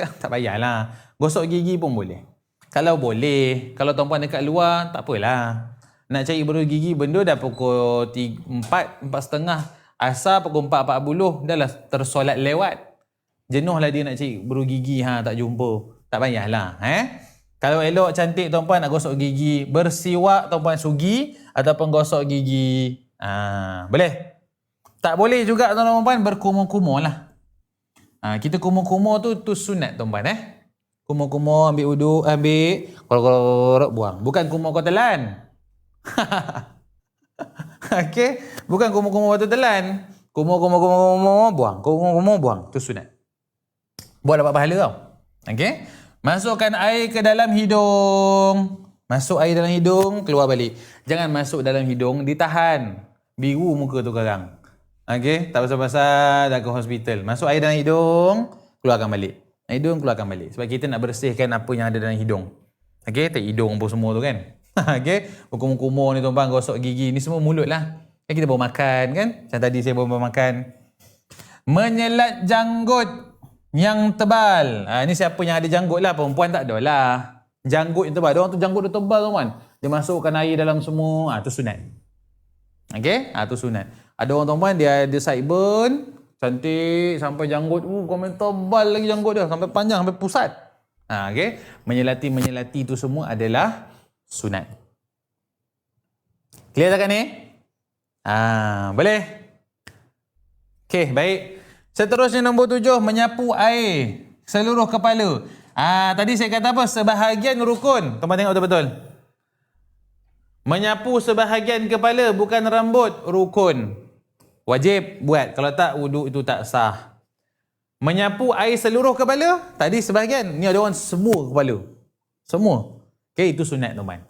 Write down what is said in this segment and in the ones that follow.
Tak payahlah. Gosok gigi pun boleh. Kalau boleh. Kalau tuan-puan dekat luar, tak apalah. Nak cari berus gigi, benda dah pukul 4, 4.30. Asal pukul 4.40, dah lah tersolat lewat. Jenuhlah dia nak cari berus gigi, tak jumpa. Tak payahlah. Kalau elok cantik tuan-puan nak gosok gigi, bersiwak tuan-puan sugi ataupun gosok gigi. Boleh? Tak boleh juga tuan-puan berkumur-kumur lah. Kita kumur-kumur tu sunat tuan-puan. Kumur-kumur, ambil wuduk, ambil, korok-korok, buang. Bukan kumur kau telan. Okey, bukan kumur-kumur kau telan. Kumur-kumur, buang. Kumur-kumur, buang. Tu sunat. Buat dapat pahala tau. Okey? Masukkan air ke dalam hidung. Masuk air dalam hidung, keluar balik. Jangan masuk dalam hidung, ditahan. Biru muka tu sekarang. Okey? Tak pasal-pasal dah ke hospital. Masuk air dalam hidung, keluarkan balik. Hidung keluarkan balik. Sebab kita nak bersihkan apa yang ada dalam hidung. Okey? Tak hidung apa semua tu kan. Okey? Kumur-kumur ni tuan-tuan, gosok gigi. Ni semua mulut lah. Kan kita bawa makan kan? Macam tadi saya bawa makan. Menyelat janggut yang tebal. Ni siapa yang ada janggut lah. Perempuan tak ada lah. Janggut yang tebal. Diorang tu janggut dia tebal tuan-tuan. Dia masukkan air dalam semua. Tu sunat. Okey? Tu sunat. Ada orang tuan-tuan dia ada sideburn. Cantik sampai janggut. Komen tebal lagi janggut dia. Sampai panjang, sampai pusat. Okey? Menyelati tu semua adalah sunat. Clear tak kat ni? Boleh? Okey, baik. Seterusnya nombor 7, menyapu air seluruh kepala. Tadi saya kata apa? Sebahagian rukun. Tuan-tuan tengok betul-betul. Menyapu sebahagian kepala, bukan rambut, rukun. Wajib buat. Kalau tak, wuduk itu tak sah. Menyapu air seluruh kepala, tadi sebahagian. Ni ada orang semua kepala. Semua. Okey, itu sunat tuan-tuan.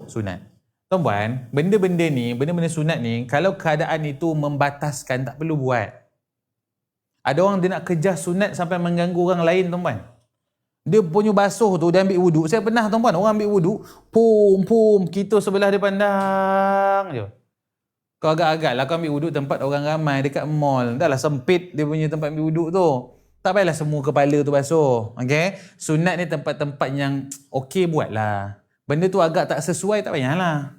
Sunat. Tuan-tuan, benda-benda ni, benda-benda sunat ni, kalau keadaan itu membataskan, tak perlu buat. Ada orang dia nak kejar sunat sampai mengganggu orang lain tuan-tuan. Dia punya basuh tu, dia ambil wuduk. Saya pernah tuan-tuan, orang ambil wuduk, pum, kita sebelah dia pandang je. Kau agak-agak lah kau ambil wuduk tempat orang ramai dekat mall. Dah lah sempit dia punya tempat ambil wuduk tu. Tak payahlah semua kepala tu basuh. Okay? Sunat ni tempat-tempat yang okey buatlah. Benda tu agak tak sesuai, tak payahlah.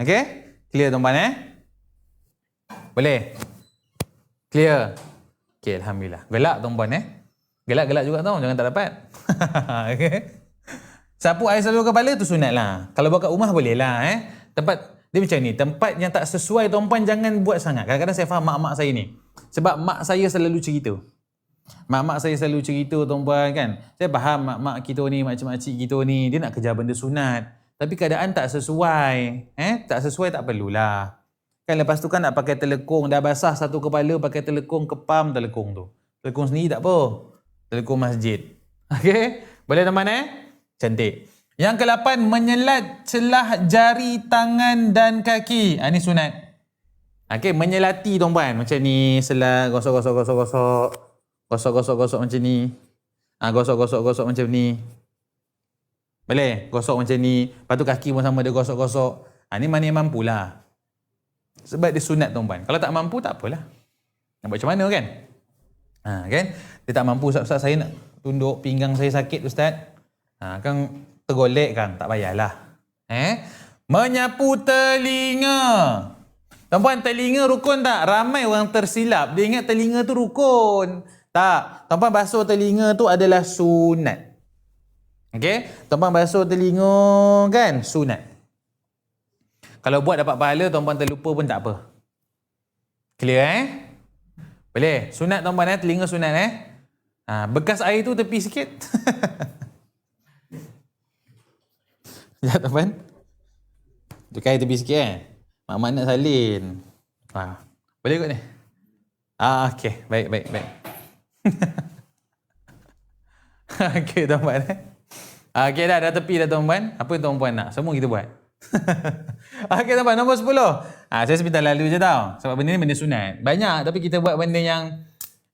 Okay? Clear tuan-tuan Boleh? Clear? Okay, Alhamdulillah. Gelak tuan-tuan Gelak-gelak juga tau, jangan tak dapat. Okay? Sapu air seluruh kepala tu sunat lah. Kalau buat kat rumah boleh lah. Tempat dia macam ni, tempat yang tak sesuai tuan-puan jangan buat sangat. Kadang-kadang saya faham mak-mak saya ni. Sebab mak saya selalu cerita. Mak-mak saya selalu cerita tuan-puan kan. Saya faham mak-mak kita ni, makcik-makcik kita ni, dia nak kejar benda sunat. Tapi keadaan tak sesuai. Tak sesuai tak perlulah. Kan lepas tu kan nak pakai telekung, dah basah satu kepala, pakai telekung, kepam telekung tu. Telekung sendiri tak apa. Telekung masjid. Okey? Boleh teman Cantik. Yang ke-8, menyelat celah jari tangan dan kaki. Ini sunat. Okey, menyelati tuan-puan. Macam ni, selat, gosok macam ni. Gosok macam ni. Boleh? Gosok macam ni. Lepas tu kaki pun sama dia gosok. Ni mana yang mampu lah. Sebab dia sunat tuan-puan. Kalau tak mampu, tak apalah. Nak buat macam mana kan? Kan? Dia tak mampu, Ustaz saya nak tunduk, pinggang saya sakit Ustaz. Kan tergolek kan, tak payahlah. Menyapu telinga. Tuan-puan, telinga rukun tak? Ramai orang tersilap. Dia ingat telinga tu rukun. Tak. Tuan-puan, basuh telinga tu adalah sunat. Okey? Tuan-puan basuh telinga kan? Sunat. Kalau buat dapat pahala, tuan-puan terlupa pun tak apa. Clear Boleh? Sunat tuan-puan telinga sunat bekas air tu tepi sikit. Ya tuan-puan. Tukar air tepi sikit Mak-mak nak salin. Boleh kot ni? Okey. Baik. Okey tuan-puan Okey dah tepi dah tuan-puan. Apa yang tuan-puan nak? Semua kita buat. Okey tuan-puan, nombor 10. Saya sebentar lalu je tau. Sebab benda ni benda sunat. Banyak tapi kita buat benda yang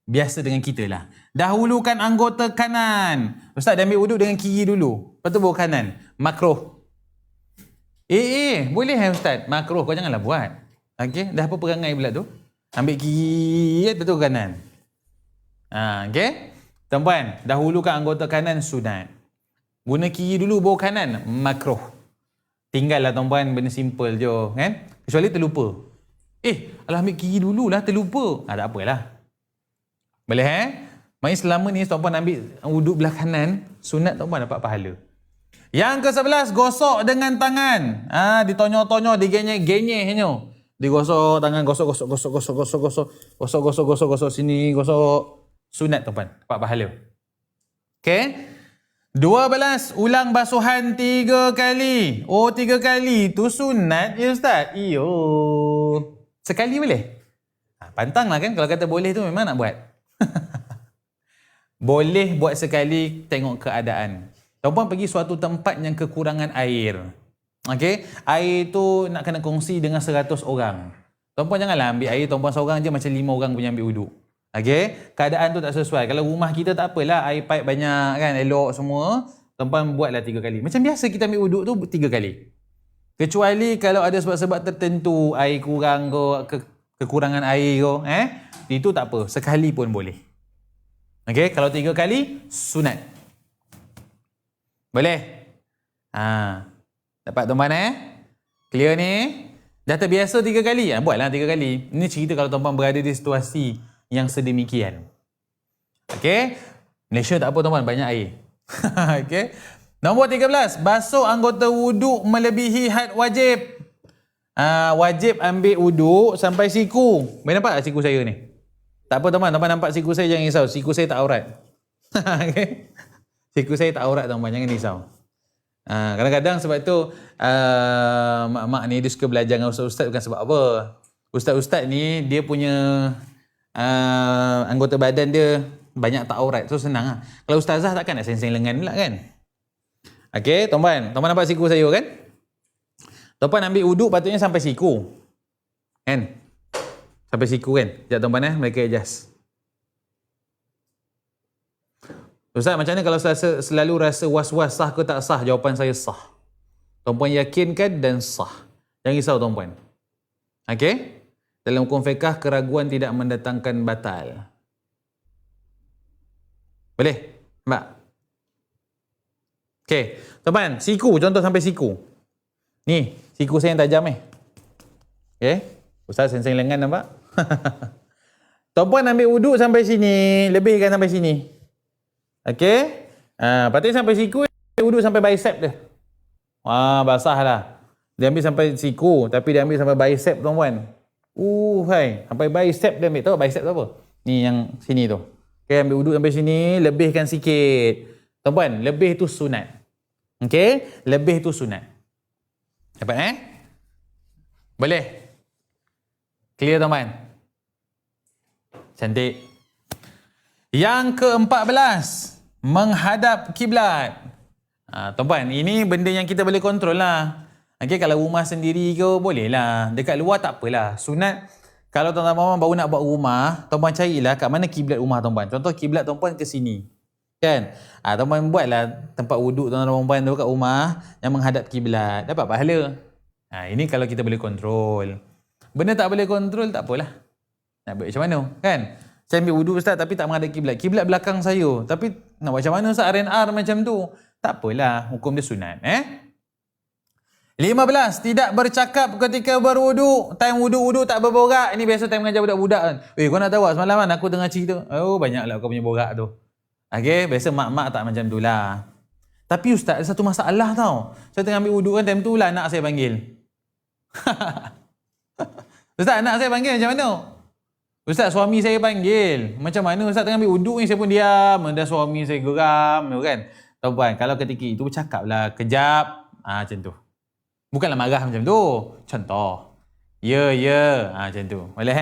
biasa dengan kita lah. Dahulukan anggota kanan. Ustaz, dia ambil wuduk dengan kiri dulu. Lepas tu bawa kanan. Makruh. Boleh Ustaz? Makruh, kau janganlah buat. Okey, dah apa perangai pula tu? Ambil kiri, lepas tu kanan. Okey. Tuan-puan, dahulukan anggota kanan sunat. Guna kiri dulu baru kanan, makruh. Tinggallah tuan-puan benda simple je kan. Kecuali terlupa. Alah ambil kiri dulu lah terlupa. Tak apalah. Boleh Maksudnya selama ni tuan-puan ambil wuduk belah kanan, sunat tuan-puan dapat pahala. Yang ke-11, gosok dengan tangan. Ditonyo-tonyo, digenyek-genyeknya. Digosok tangan, gosok sini, gosok. Sunat tuan-puan, dapat pahala. Okey. 12, ulang basuhan 3 kali. 3 kali. Tu sunat ya Ustaz? Iyo. Sekali boleh? Pantanglah kan kalau kata boleh tu memang nak buat. Boleh buat sekali, tengok keadaan. Tuan-puan pergi suatu tempat yang kekurangan air. Okey, air tu nak kena kongsi dengan 100 orang. Tuan-puan janganlah ambil air tuan-puan seorang je macam 5 orang punya ambil wuduk. Okey, keadaan tu tak sesuai. Kalau rumah kita tak apalah, air pipe banyak kan, elok semua. Tuan-puan buatlah 3 kali. Macam biasa kita ambil wuduk tu 3 kali. Kecuali kalau ada sebab-sebab tertentu, air kurang ke, kekurangan air ke, itu tak apa, sekali pun boleh. Okey, kalau 3 kali sunat. Boleh? Dapat tuan-puan Clear ni? Dah terbiasa 3 kali? Buatlah 3 kali. Ini cerita kalau tuan-puan berada di situasi yang sedemikian. Okey? Malaysia tak apa tuan-puan, banyak air. Okey? Nombor 13, basuh anggota wuduk melebihi had wajib. Wajib ambil wuduk sampai siku. Boleh nampak tak siku saya ni? Tak apa tuan-puan, tuan-puan nampak siku saya jangan risau. Siku saya tak aurat. Okey? Siku saya tak aurat tuan-puan, jangan risau. Kadang-kadang sebab tu mak-mak ni dia suka belajar dengan ustaz-ustaz bukan sebab apa. Ustaz-ustaz ni dia punya anggota badan dia banyak tak aurat, so senang lah. Kalau ustazah takkan nak seng-seng lengan pula kan. Okey, tuan-puan nampak siku saya kan? Tuan-puan ambil wuduk patutnya sampai siku. Kan? Sampai siku kan? Sekejap tuan-puan mereka adjust. Ustaz, macam mana kalau selalu rasa was-was sah ke tak sah? Jawapan saya sah. Tuan-puan yakinkan dan sah. Jangan risau tuan-puan. Okey? Dalam hukum fiqh, keraguan tidak mendatangkan batal. Boleh? Nampak? Okey. Tuan-puan, siku. Contoh sampai siku. Ni, siku saya yang tajam Okey? Ustaz seng-seng lengan nampak? Tuan-puan ambil wuduk sampai sini. Lebihkan sampai sini. Okey? Patutnya sampai siku, wuduk sampai bicep dia. Basah lah. Dia ambil sampai siku, tapi dia ambil sampai bicep tuan-puan. Sampai bicep dia ambil. Tahu bicep tu apa? Ni yang sini tu. Okay, ambil wuduk sampai sini, lebihkan sikit. Tuan-puan, lebih tu sunat. Okay? Lebih tu sunat. Dapat Boleh? Clear tuan-puan? Cantik. Yang ke-14, menghadap kiblat. Tuan-puan, ini benda yang kita boleh kontrol lah. Okay, kalau rumah sendiri ke, boleh lah. Dekat luar tak apalah. Sunat, kalau tuan-tuan baru nak buat rumah, tuan-puan carilah kat mana kiblat rumah tuan-puan. Contoh kiblat tuan-puan ke sini. Kan? Tuan-puan buatlah tempat wuduk tuan-puan tu kat rumah yang menghadap kiblat. Dapat pahala. Ini kalau kita boleh kontrol. Benda tak boleh kontrol, tak apalah. Nak buat macam mana? Kan? Saya ambil wuduk Ustaz tapi tak menghadap kiblat. Kiblat belakang saya. Tapi nak buat macam mana Ustaz? R&R macam tu. Tak apalah. Hukum dia sunat. 15. Tidak bercakap ketika berwuduk. Time wuduk-wuduk tak berborak. Ini biasa time mengajar budak-budak kan. Kau nak tahu semalam kan aku tengah cerita. Banyaklah kau punya borak tu. Okay, biasa mak-mak tak macam tu lah. Tapi Ustaz, ada satu masalah tau. Saya tengah ambil wuduk kan, time tu lah anak saya panggil. Ustaz, anak saya panggil macam mana? Ustaz, suami saya panggil. Macam mana Ustaz tengah ambil wuduk ni, saya pun diam. Dah suami saya geram kan. Tuan-puan, kalau ketika itu bercakap lah kejap. Macam tu. Bukanlah marah macam tu. Contoh. Ya. Macam tu. Boleh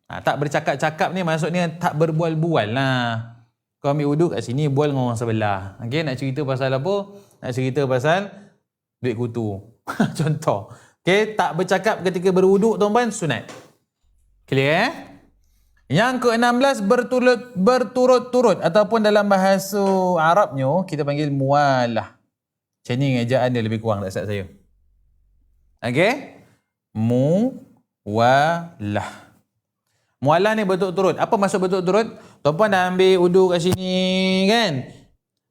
tak bercakap-cakap ni maksudnya tak berbual-bual lah. Kau ambil wuduk kat sini, bual dengan orang sebelah. Okay, nak cerita pasal apa? Nak cerita pasal duit kutu. Contoh. Okay, tak bercakap ketika berwuduk tuan-tuan, sunat. Clear Yang ke-16, berturut-turut ataupun dalam bahasa Arabnya kita panggil mualah. Macam ni ejaan dia lebih kurang tak Ustaz saya. Okay? Mualah. Mualah ni berturut-turut. Apa maksud berturut-turut? Tuan-puan dah ambil wudu kat sini kan.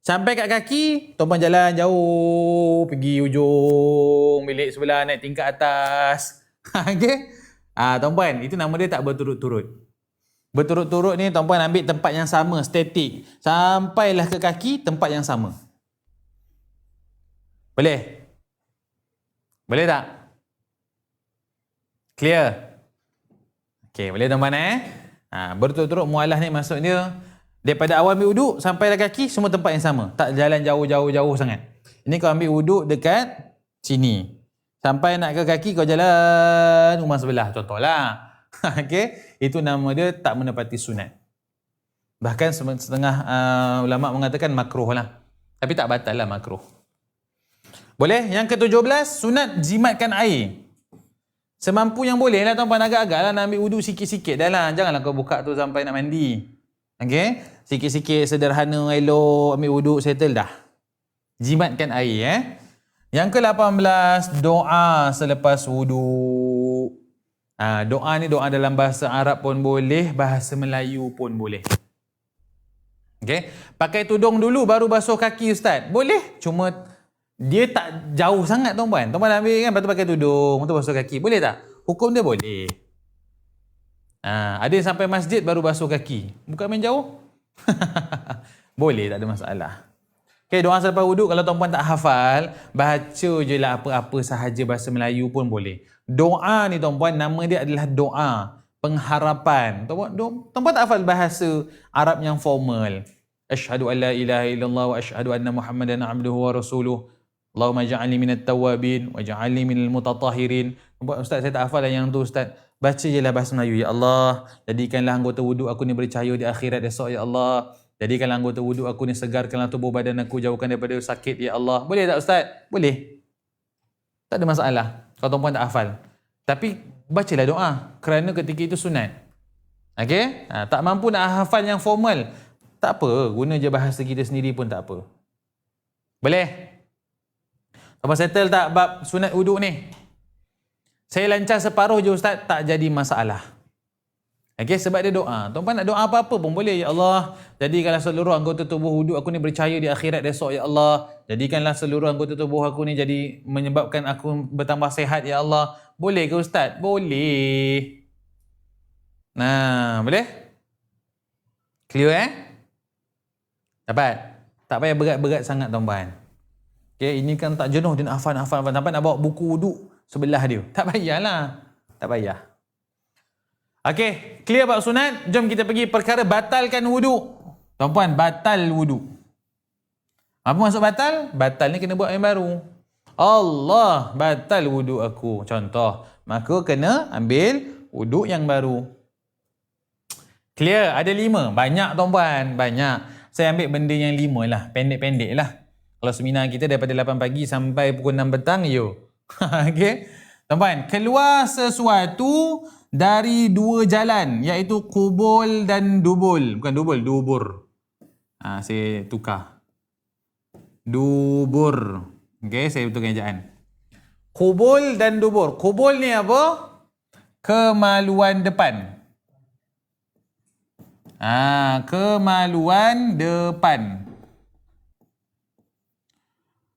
Sampai kat kaki, tuan-puan jalan jauh, pergi ujung bilik sebelah, naik tingkat atas. Okey? Tuan-puan, itu nama dia tak berturut-turut. Berturut-turut ni tuan-puan ambil tempat yang sama, statik. Sampailah ke kaki, tempat yang sama. Boleh? Boleh tak? Clear? Okey, boleh tuan-puan berturut-turut mualah ni maksudnya daripada awal ambil wuduk sampai ke kaki semua tempat yang sama. Tak jalan jauh-jauh sangat. Ini kau ambil wuduk dekat sini. Sampai nak ke kaki kau jalan rumah sebelah contohlah. Okey, itu nama dia tak menepati sunat. Bahkan setengah ulama mengatakan makruh lah. Tapi tak batal lah makruh. Boleh? Yang ke-17, sunat jimatkan air. Semampu yang boleh lah tuan-puan, agak-agak lah nak ambil wuduk sikit-sikit dah lah. Janganlah kau buka tu sampai nak mandi. Okey? Sikit-sikit sederhana, elok, ambil wuduk, settle dah. Jimatkan air Yang ke-18, doa selepas wuduk. Doa ni doa dalam bahasa Arab pun boleh, bahasa Melayu pun boleh. Okey? Pakai tudung dulu baru basuh kaki ustaz. Boleh, cuma dia tak jauh sangat tuan-puan. Tuan-puan ambil kan, lepas tu pakai tudung, lepas tu basuh kaki. Boleh tak? Hukum dia boleh. Ada yang sampai masjid baru basuh kaki. Bukan main jauh? Boleh, tak ada masalah. Okay, doa selepas wuduk kalau tuan-puan tak hafal, baca je lah apa-apa sahaja bahasa Melayu pun boleh. Doa ni tuan-puan, nama dia adalah doa pengharapan. Tuan-puan tak hafal bahasa Arab yang formal. Asyhadu an la ilaha illallah wa asyhadu anna Muhammadan abduhu wa rasuluh. Allahumma ja'alni minat tawabin wa ja'alni minal mutatahhirin. Ustaz, saya tak hafal yang tu ustaz. Baca je lah bahasa Melayu. Ya Allah, jadikanlah anggota wuduk aku ni bercahaya di akhirat esok ya Allah. Jadikanlah anggota wuduk aku ni segarkanlah tubuh badan aku, jauhkan daripada sakit ya Allah. Boleh tak ustaz? Boleh. Tak ada masalah kalau tuan-puan tak hafal. Tapi bacalah doa kerana ketika itu sunat. Okey? Tak mampu nak hafal yang formal, tak apa, guna je bahasa kita sendiri pun tak apa. Boleh? Apa settle tak bab sunat wuduk ni? Saya lancar separuh je ustaz, tak jadi masalah. Okey, sebab dia doa. Tuan-puan nak doa apa-apa pun boleh. Ya Allah, jadikanlah seluruh anggota tubuh wuduk aku ni bercahaya di akhirat esok ya Allah. Jadikanlah seluruh anggota tubuh aku ni jadi menyebabkan aku bertambah sehat ya Allah. Boleh ke ustaz? Boleh. Boleh? Clear Dapat? Tak payah berat-berat sangat tuan-puan. Okay, ini kan tak jenuh dia nak hafal. Sampai nak bawa buku wuduk sebelah dia. Tak payahlah. Tak payah. Okey, clear bab sunat. Jom kita pergi perkara batalkan wuduk. Tuan-puan, batal wuduk. Apa maksud batal? Batal ni kena buat yang baru. Allah, batal wuduk aku. Contoh, maka kena ambil wuduk yang baru. Clear? Ada 5. Banyak tuan-puan, banyak. Saya ambil benda yang 5 lah. Pendek-pendek lah. Kalau seminar kita daripada 8 pagi sampai pukul 6 petang, Okey. Tuan-puan, keluar sesuatu dari 2 jalan, iaitu kubul dan dubul. Bukan dubul, dubur. Saya tukar. Dubur. Okey, saya betulkan ejaan. Kubul dan dubur. Kubul ni apa? Kemaluan depan. Kemaluan depan.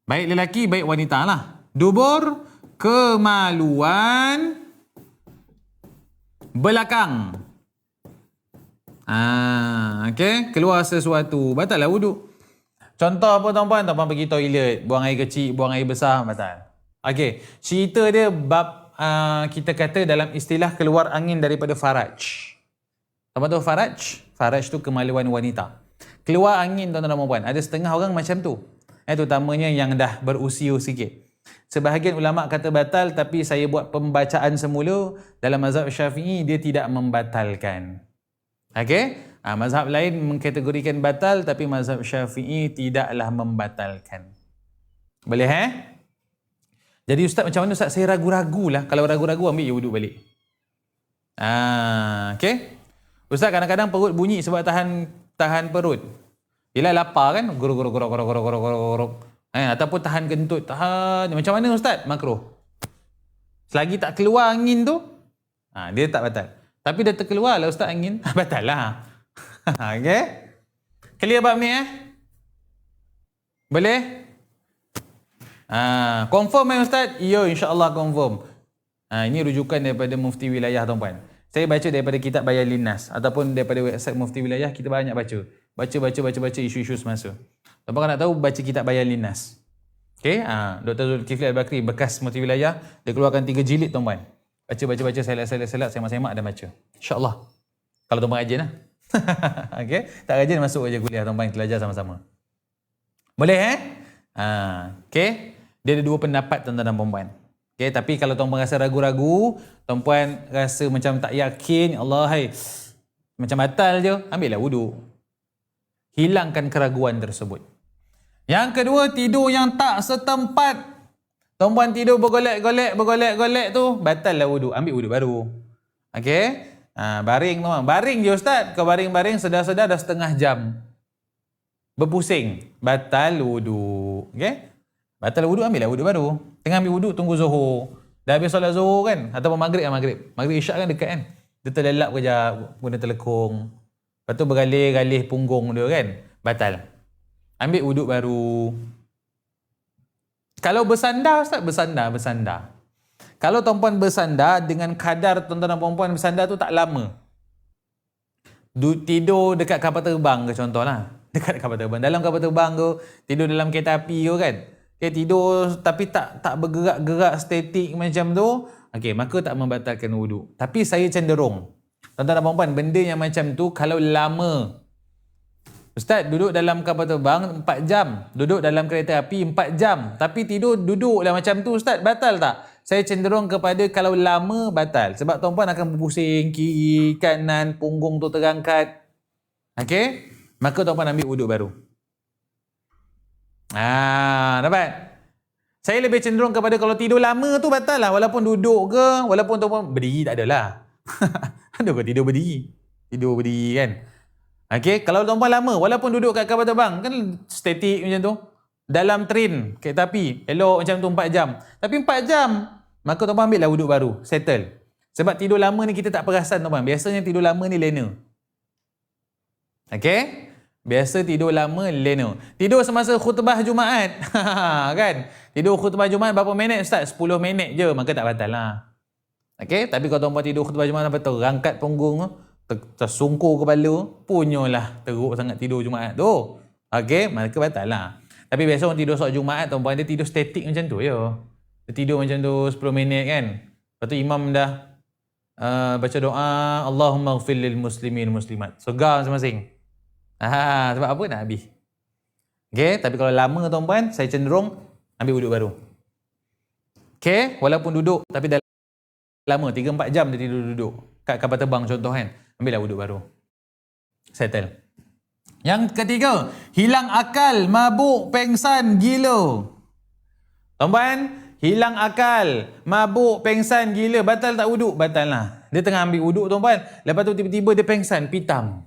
Baik lelaki, baik wanita lah. Dubur, kemaluan belakang. Okey, keluar sesuatu. Batal lah wuduk. Contoh apa tuan-puan? Tuan-puan pergi toilet, buang air kecil, buang air besar, batal. Okey, cerita dia bab kita kata dalam istilah keluar angin daripada faraj. Tuan-puan tahu faraj? Faraj tu kemaluan wanita. Keluar angin tuan-tuan dan puan-puan. Ada setengah orang macam tu. Terutamanya yang dah berusia sikit. Sebahagian ulama kata batal, tapi saya buat pembacaan semula dalam mazhab Syafi'i dia tidak membatalkan. Okey? Mazhab lain mengkategorikan batal, tapi mazhab Syafi'i tidaklah membatalkan. Boleh Jadi ustaz, macam mana ustaz? Saya ragu-ragu lah. Kalau ragu-ragu ambil je wuduk balik. Okey? Ustaz, kadang-kadang perut bunyi sebab tahan perut. Yelah lapar kan? Gorok. Ataupun tahan kentut. Macam mana ustaz? Makruh. Selagi tak keluar angin tu, dia tak batal. Tapi dah terkeluar lah ustaz angin, batal lah. Okay? Clear bab ni Boleh? Confirm Ustaz? Ya, insya-Allah confirm. Ini rujukan daripada Mufti Wilayah tuan-puan. Saya baca daripada kitab Bayan Linnas ataupun daripada website Mufti Wilayah, kita banyak baca. Baca isu-isu semasa. Tuan-puan nak tahu, baca kitab Bayan Linnas. Okey, Dr. Zulkifli Al-Bakri, bekas Mufti Wilayah, dia keluarkan 3 jilid tuan-puan. Baca, selat, semak-semak dan baca. Insya-Allah. Kalau tuan-puan rajin lah. Okey, tak rajin masuk aja kuliah tuan-puan, kita belajar sama-sama. Boleh okey. Dia ada 2 pendapat tuan-tuan dan puan-puan. Okey, tapi kalau tuan-puan rasa ragu-ragu, tuan-puan rasa macam tak yakin, Allah macam batal je, ambillah wuduk. Hilangkan keraguan tersebut. Yang kedua, tidur yang tak setempat. Tuan-puan tidur bergolek tu, batal lah wuduk, ambil wuduk baru. Okey? Baring tuan. Baring je Ustaz. Kau baring-baring sedar-sedar dah setengah jam. Berpusing, batal wuduk. Okey? Batal wuduk, ambillah wuduk baru. Tengah ambil wuduk, tunggu Zuhur. Dah habis solat Zuhur kan? Ataupun Maghrib. Maghrib Isyak kan dekat kan? Dia terlelap kejap, guna telekung. Lepas tu bergalih-galih punggung dia kan? Batal. Ambil wuduk baru. Kalau bersandar Ustaz, bersandar. Kalau tuan-puan bersandar dengan kadar tuan-tuan dan puan-puan bersandar tu tak lama. Tidur dekat kapal terbang ke contohlah. Dekat kapal terbang. Dalam kapal terbang tu, tidur dalam kereta api tu kan? Okay, tidur tapi tak bergerak-gerak statik macam tu. Okay, maka tak membatalkan wuduk. Tapi saya cenderung, tuan-tuan dan puan-puan, benda yang macam tu kalau lama. Ustaz, duduk dalam kapal terbang 4 jam. Duduk dalam kereta api 4 jam. Tapi duduklah macam tu Ustaz, batal tak? Saya cenderung kepada kalau lama, batal. Sebab tuan-puan akan berpusing, kiri, kanan, punggung tu terangkat. Okay? Maka tuan-puan ambil wuduk baru. Dapat? Saya lebih cenderung kepada kalau tidur lama tu batal lah. Walaupun duduk ke, walaupun tuan-puan berdiri tak adalah. Ada ke tidur berdiri? Tidur berdiri kan? Okay, kalau tuan-puan lama, walaupun duduk kat kapal terbang, kan statik macam tu. Dalam train, kereta api, elok macam tu 4 jam. Tapi 4 jam, maka tuan-puan ambil lah wuduk baru, settle. Sebab tidur lama ni kita tak perasan tuan-puan. Biasanya tidur lama ni lena. Okay? Biasa tidur lama lena. Tidur semasa khutbah Jumaat. Kan? Tidur khutbah Jumaat berapa minit Ustaz? 10 minit je, maka tak batal lah. Okay? Tapi kalau tuan-puan tidur khutbah Jumaat sampai terangkat punggung, tersungkur kepala, punyalah teruk sangat tidur Jumaat tu. Okay? Maka batal lah. Tapi biasa orang tidur solat Jumaat, tuan-puan, dia tidur statik macam tu je. Dia tidur macam tu 10 minit kan. Lepas tu imam dah baca doa, Allahumma ghfir lil muslimin muslimat. Segar masing-masing. Sebab apa? Dah habis. Okay? Tapi kalau lama tuan-puan, saya cenderung ambil wuduk baru. Okay? Walaupun duduk, tapi dah lama, 3-4 jam dia tidur duduk. Kat kapal terbang contoh kan. Ambillah wuduk baru. Settle. Yang ketiga, hilang akal, mabuk, pengsan, gila. Tuan-puan, hilang akal, mabuk, pengsan, gila. Batal tak wuduk? Batal lah. Dia tengah ambil wuduk tuan-puan. Lepas tu tiba-tiba dia pengsan, pitam.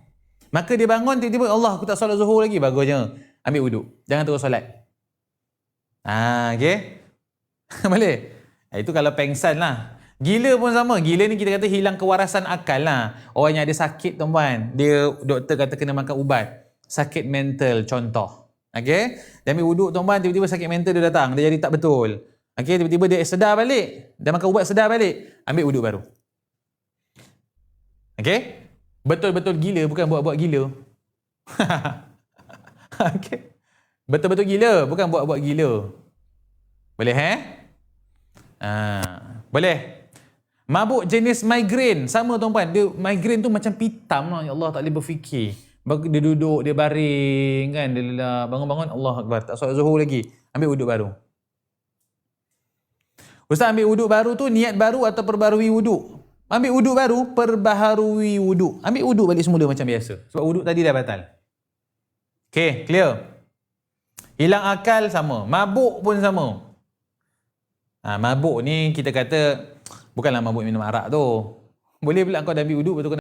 Maka dia bangun tiba-tiba, Allah, aku tak solat Zuhur lagi. Bagusnya. Ambil wuduk. Jangan terus solat. Okay? Boleh? Itu kalau pengsan lah. Gila pun sama. Gila ni kita kata hilang kewarasan akal lah. Orang yang ada sakit tuan-puan, dia doktor kata kena makan ubat. Sakit mental contoh. Okay? Dia ambil wuduk tuan-puan, tiba-tiba sakit mental dia datang. Dia jadi tak betul. Okay? Tiba-tiba dia sedar balik. Dia makan ubat sedar balik. Ambil wuduk baru. Okay? Betul-betul gila, bukan buat-buat gila. Okay? Betul-betul gila, bukan buat-buat gila. Boleh boleh. Mabuk jenis migraine. Sama tuan-puan. Dia migraine tu macam pitam lah. Ya Allah, tak boleh berfikir. Dia duduk, dia baring kan. Dia bangun-bangun, Allah Akbar. Tak solat Zuhur lagi. Ambil wuduk baru. Ustaz, ambil wuduk baru tu niat baru atau perbarui wuduk? Ambil wuduk baru, perbaharui wuduk. Ambil wuduk balik semula macam biasa. Sebab wuduk tadi dah batal. Okay, clear? Hilang akal sama. Mabuk pun sama. Mabuk ni kita kata bukanlah mabuk minum arak tu. Boleh pula kau dah ambil wuduk, betul kena